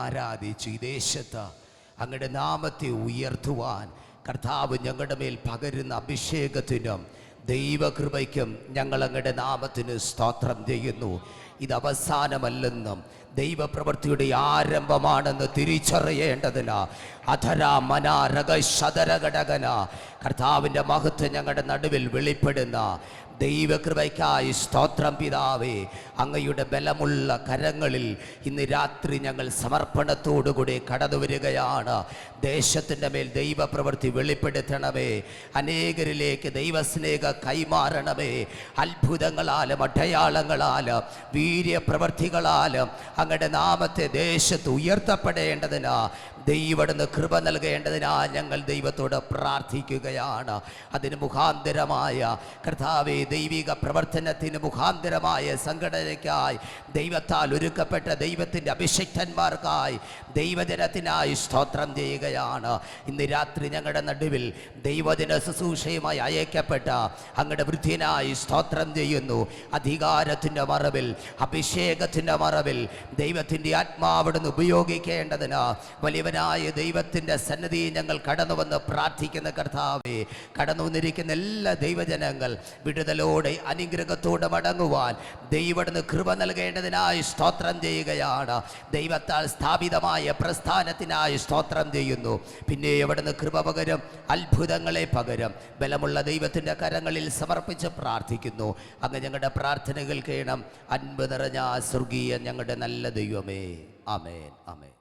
ആരാധിച്ച് ഈ ദേശത്ത് അങ്ങയുടെ നാമത്തെ ഉയർത്തുവാൻ കർത്താവ് ഞങ്ങളുടെ മേൽ പകരുന്ന അഭിഷേകത്തിനും ദൈവകൃപയ്ക്കും ഞങ്ങൾ അങ്ങയുടെ നാമത്തിന് സ്തോത്രം ചെയ്യുന്നു. ഇത് അവസാനമല്ലെന്നും ദൈവപ്രവൃത്തിയുടെ ആരംഭമാണെന്ന് തിരിച്ചറിയേണ്ടതിന് അധര മനാരക ശതരഘടകന കർത്താവിൻ്റെ മഹത്വം ഞങ്ങളുടെ നടുവിൽ വെളിപ്പെടുന്ന ദൈവകൃപയ്ക്കായി സ്തോത്രം പിതാവേ. അങ്ങയുടെ ബലമുള്ള കരങ്ങളിൽ ഇന്ന് രാത്രി ഞങ്ങൾ സമർപ്പണത്തോടുകൂടി കടന്നു വരികയാണ്. ദേശത്തിൻ്റെ മേൽ ദൈവപ്രവൃത്തി വെളിപ്പെടുത്തണമേ. അനേകരിലേക്ക് ദൈവസ്നേഹ കൈമാറണമേ. അത്ഭുതങ്ങളാലും അടയാളങ്ങളാലും വീര്യപ്രവൃത്തികളാലും അങ്ങയുടെ നാമത്തെ ദേശത്ത് ഉയർത്തപ്പെടേണ്ടതിന് ദൈവത്തിന് കൃപ നൽകേണ്ടതിനാ ഞങ്ങൾ ദൈവത്തോട് പ്രാർത്ഥിക്കുകയാണ്. അതിന് മുഖാന്തരമായ കർത്താവേ, ദൈവിക പ്രവർത്തനത്തിന് മുഖാന്തരമായ സംഘടനയ്ക്കായി ദൈവത്താൽ ഒരുക്കപ്പെട്ട ദൈവത്തിൻ്റെ അഭിഷിക്തന്മാർക്കായി ദൈവജനത്തിനായി സ്തോത്രം ചെയ്യുകയാണ്. ഇന്ന് രാത്രി ഞങ്ങളുടെ നടുവിൽ ദൈവജന ശുശ്രൂഷയുമായി അയക്കപ്പെട്ട അങ്ങയുടെ വൃദ്ധിനായി സ്തോത്രം ചെയ്യുന്നു. അധികാരത്തിൻ്റെ മറവിൽ, അഭിഷേകത്തിൻ്റെ മറവിൽ ദൈവത്തിൻ്റെ ആത്മാവിടുന്ന് ഉപയോഗിക്കേണ്ടതിന് വലിയവനായ ദൈവത്തിൻ്റെ സന്നിധി ഞങ്ങൾ കടന്നു വന്ന് പ്രാർത്ഥിക്കുന്ന കർത്താവേ, കടന്നു വന്നിരിക്കുന്ന എല്ലാ ദൈവജനങ്ങൾ വിടുതലോടെ അനുഗ്രഹത്തോടെ മടങ്ങുവാൻ ദൈവത്തിന് കൃപ നൽകേണ്ടതിനായി സ്തോത്രം ചെയ്യുകയാണ്. ദൈവത്താൽ സ്ഥാപിതമായ പ്രസ്ഥാനത്തിനായി സ്തോത്രം ചെയ്യുന്നു. പിന്നെ എവിടുന്ന് കൃപ പകരം, അത്ഭുതങ്ങളെ പകരം ബലമുള്ള ദൈവത്തിൻ്റെ കരങ്ങളിൽ സമർപ്പിച്ച് പ്രാർത്ഥിക്കുന്നു. അങ്ങ് ഞങ്ങളുടെ പ്രാർത്ഥനകൾ കേണം. അൻപ് നിറഞ്ഞ സ്വർഗീയ ഞങ്ങളുടെ നല്ല ദൈവമേ. ആമേൻ, ആമേൻ.